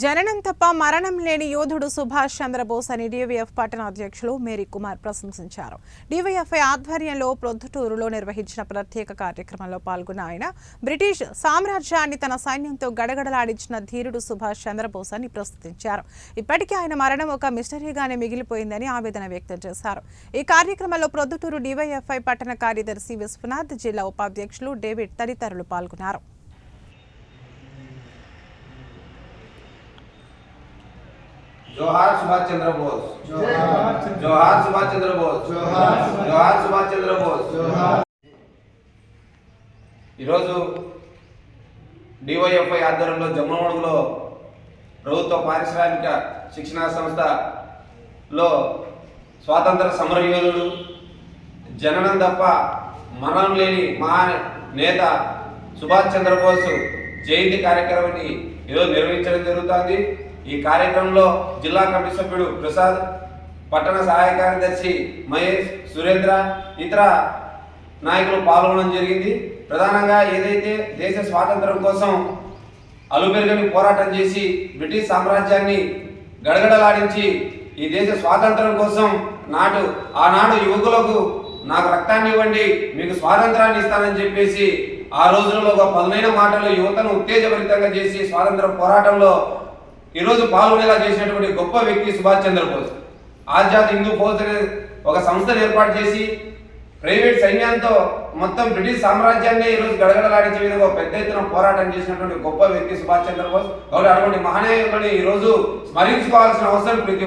జననం తప్ప మరణం లేని యోధుడు సుభాష్ చంద్రబోస్ అని డీవైఎఫ్ పట్టణ అధ్యక్షులు మేరీ కుమార్ ప్రశంసించారు. డీవైఎఫ్ఐ ఆధ్వర్యంలో ప్రొద్దుటూరులో నిర్వహించిన ప్రత్యేక కార్యక్రమంలో పాల్గొన్న ఆయన బ్రిటిష్ సామ్రాజ్యాన్ని తన సైన్యంతో గడగడలాడించిన ధీరుడు సుభాష్ చంద్రబోస్ అని ప్రస్తుతించారు. ఇప్పటికీ ఆయన మరణం ఒక మిస్టరీగానే మిగిలిపోయిందని ఆవేదన వ్యక్తం చేశారు. ఈ కార్యక్రమంలో ప్రొద్దుటూరు డీవైఎఫ్ఐ పట్టణ కార్యదర్శి విశ్వనాథ్, జిల్లా ఉపాధ్యక్షులు డేవిడ్ తదితరులు పాల్గొన్నారు. जोहार सुभाष चंद्र बोस, जोहार सुभाष चंद्र बोस, जोहार सुभाष चंद्र बोस। ఈరోజు డివైఎఫ్ఐ ఆధ్వర్యంలో జమ్మలమడుగులో ప్రభుత్వ పారిశ్రామిక శిక్షణా సంస్థలో స్వాతంత్ర సమరయోధుడు, జననం తప్ప మరణం లేని మహా నేత సుభాష్ చంద్రబోస్ జయంతి కార్యక్రమాన్ని ఈరోజు నిర్వహించడం జరుగుతుంది. ఈ కార్యక్రమంలో జిల్లా కమిటీ సభ్యుడు ప్రసాద్, పట్టణ సహాయ కార్యదర్శి మహేష్, సురేంద్ర, ఇతర నాయకులు పాల్గొనడం జరిగింది. ప్రధానంగా ఏదైతే దేశ స్వాతంత్రం కోసం అలుపెరుగని పోరాటం చేసి బ్రిటిష్ సామ్రాజ్యాన్ని గడగడలాడించి ఈ దేశ స్వాతంత్రం కోసం ఆనాడు యువకులకు నాకు రక్తాన్ని ఇవ్వండి, మీకు స్వాతంత్రాన్ని ఇస్తానని చెప్పేసి ఆ రోజుల్లో ఒక పదునైన మాటలు యువతను ఉత్తేజభరితంగా చేసి స్వాతంత్ర పోరాటంలో ఈరోజు పాల్గొనేలా చేసినటువంటి గొప్ప వ్యక్తి సుభాష్ చంద్రబోస్. ఆజాద్ హిందూ ఫౌజ్ అనే ఒక సంస్థను ఏర్పాటు చేసి ప్రైవేట్ సైన్యంతో మొత్తం బ్రిటిష్ సామ్రాజ్యాన్ని ఈరోజు గడగడలాడించే విధంగా పెద్ద ఎత్తున పోరాటం చేసినటువంటి గొప్ప వ్యక్తి సుభాష్ చంద్రబోస్. కాబట్టి అటువంటి మహనీయులని ఈరోజు స్మరించుకోవాల్సిన అవసరం ప్రతి